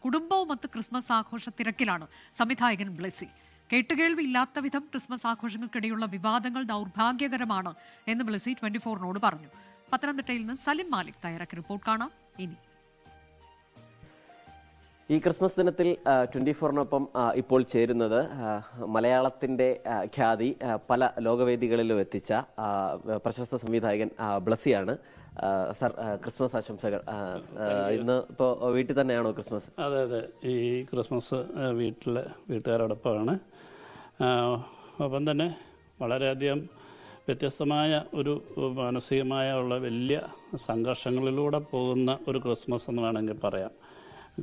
കുടുംബവുമൊത്ത് Christmas ആഘോഷ തിരക്കിലാണ് സംവിധായകൻ ബ്ലെസ്സി. കേട്ടുകേൾവി ഇല്ലാത്ത വിധം ക്രിസ്മസ് ആഘോഷങ്ങൾക്കിടെയുള്ള വിവാദങ്ങൾ ദൗർഭാഗ്യകരമാണ് എന്ന് ബ്ലെസ്സി 24-നോട് പറഞ്ഞു. പത്തനംതിട്ടയിൽ നിന്ന് സലിം മാലിക് തയ്യാറാക്കിയ റിപ്പോർട്ട് കാണാം ഇനി. ഈ ക്രിസ്മസ് ദിനത്തിൽ 24-നൊപ്പം ഇപ്പോൾ ചേരുന്നത് മലയാളത്തിന്റെ ഖ്യാതി പല ലോകവേദികളിലും എത്തിച്ച പ്രശസ്ത സംവിധായകൻ ബ്ലെസ്സിയാണ്. സർ, ക്രിസ്മസ് ആശംസകൾ. ഇന്ന് ഇപ്പോൾ വീട്ടിൽ തന്നെയാണോ ക്രിസ്മസ്? അതെ അതെ, ഈ ക്രിസ്മസ് വീട്ടുകാരോടൊപ്പമാണ്. ഒപ്പം തന്നെ വളരെയധികം വ്യത്യസ്തമായ ഒരു മാനസികമായ ഉള്ള വലിയ സംഘർഷങ്ങളിലൂടെ പോകുന്ന ഒരു ക്രിസ്മസ് എന്ന് വേണമെങ്കിൽ പറയാം.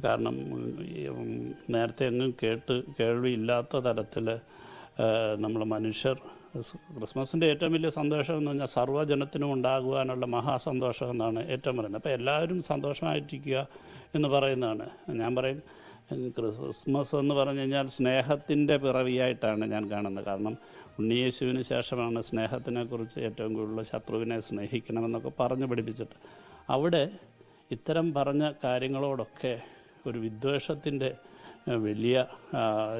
കാരണം നേരത്തെ എങ്ങും കേൾവിയില്ലാത്ത തരത്തിൽ നമ്മൾ മനുഷ്യർ ക്രിസ്മസിൻ്റെ ഏറ്റവും വലിയ സന്തോഷം എന്ന് പറഞ്ഞാൽ സർവ്വജനത്തിനും ഉണ്ടാകുവാനുള്ള മഹാസന്തോഷം എന്നാണ് ഏറ്റവും പറയുന്നത്. അപ്പോൾ എല്ലാവരും സന്തോഷമായിട്ടിരിക്കുക എന്ന് പറയുന്നതാണ്. ഞാൻ പറയും, ക്രിസ്മസ് എന്ന് പറഞ്ഞു കഴിഞ്ഞാൽ സ്നേഹത്തിൻ്റെ പിറവിയായിട്ടാണ് ഞാൻ കാണുന്നത്. കാരണം ഉണ്ണിയേശുവിന് ശേഷമാണ് സ്നേഹത്തിനെക്കുറിച്ച് ഏറ്റവും കൂടുതൽ ശത്രുവിനെ സ്നേഹിക്കണമെന്നൊക്കെ പറഞ്ഞു പഠിപ്പിച്ചിട്ട്, അവിടെ ഇത്തരം പറഞ്ഞ കാര്യങ്ങളോടൊക്കെ ഒരു വിദ്വേഷത്തിൻ്റെ വലിയ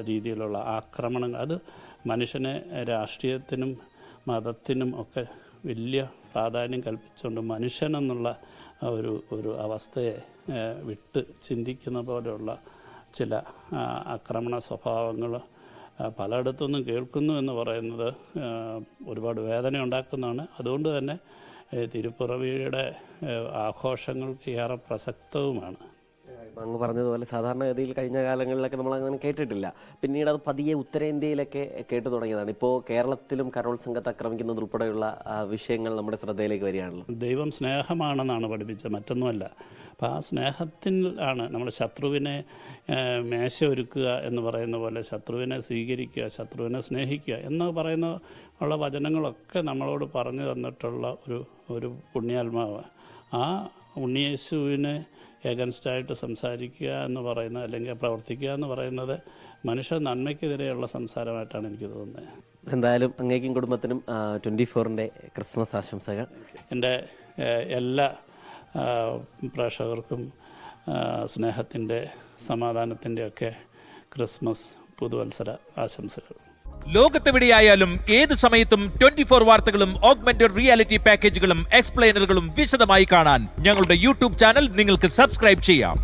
രീതിയിലുള്ള ആക്രമണങ്ങൾ, അത് മനുഷ്യനെ രാഷ്ട്രീയത്തിനും മതത്തിനും ഒക്കെ വലിയ പ്രാധാന്യം കൽപ്പിച്ചുകൊണ്ട് മനുഷ്യനെന്നുള്ള ഒരു അവസ്ഥയെ വിട്ട് ചിന്തിക്കുന്ന പോലെയുള്ള ചില ആക്രമണ സ്വഭാവങ്ങൾ പലയിടത്തുനിന്നും കേൾക്കുന്നു എന്ന് പറയുന്നത് ഒരുപാട് വേദന ഉണ്ടാക്കുന്നതാണ്. അതുകൊണ്ട് തന്നെ തിരുപ്പിറവിയുടെ ആഘോഷങ്ങൾക്ക് ഏറെ പ്രസക്തവുമാണ്. അങ്ങ് പറഞ്ഞതുപോലെ സാധാരണഗതിയിൽ കഴിഞ്ഞ കാലങ്ങളിലൊക്കെ നമ്മൾ അങ്ങനെ കേട്ടിട്ടില്ല. പിന്നീട് അത് പതിയെ ഉത്തരേന്ത്യയിലൊക്കെ കേട്ടു തുടങ്ങിയതാണ്. ഇപ്പോൾ കേരളത്തിലും കരോൾ സംഘത്തെ ആക്രമിക്കുന്നത് ഉൾപ്പെടെയുള്ള വിഷയങ്ങൾ നമ്മുടെ ശ്രദ്ധയിലേക്ക് വരികയാണല്ലോ. ദൈവം സ്നേഹമാണെന്നാണ് പഠിപ്പിച്ചത്, മറ്റൊന്നുമല്ല. അപ്പോൾ ആ സ്നേഹത്തിൽ ആണ് നമ്മൾ ശത്രുവിനെ മേശ ഒരുക്കുക എന്ന് പറയുന്ന പോലെ ശത്രുവിനെ സ്വീകരിക്കുക, ശത്രുവിനെ സ്നേഹിക്കുക എന്ന് പറയുന്ന ഉള്ള വചനങ്ങളൊക്കെ നമ്മളോട് പറഞ്ഞു തന്നിട്ടുള്ള ഒരു പുണ്യാത്മാവ്. ആ ഉണ്ണിയേശുവിനെ എഗൻസ്റ്റായിട്ട് സംസാരിക്കുക എന്ന് പറയുന്നത്, അല്ലെങ്കിൽ പ്രവർത്തിക്കുക എന്ന് പറയുന്നത് മനുഷ്യ നന്മയ്ക്കെതിരെയുള്ള സംസാരമായിട്ടാണ് എനിക്ക് തോന്നുന്നത്. എന്തായാലും അങ്ങേക്കും കുടുംബത്തിനും 24-ന്റെ ക്രിസ്മസ് ആശംസകൾ. എൻ്റെ എല്ലാ പ്രേക്ഷകർക്കും സ്നേഹത്തിൻ്റെ സമാധാനത്തിൻ്റെ ഒക്കെ ക്രിസ്മസ് പുതുവത്സര ആശംസകൾ. ലോകത്തെവിടെയായാലും ഏത് സമയത്തും 24 വാർത്തകളും ഓഗ്മെന്റഡ് റിയാലിറ്റി പാക്കേജുകളും എക്സ്പ്ലെയിനറുകളും വിശദമായി കാണാൻ ഞങ്ങളുടെ യൂട്യൂബ് ചാനൽ നിങ്ങൾക്ക് സബ്സ്ക്രൈബ് ചെയ്യാം.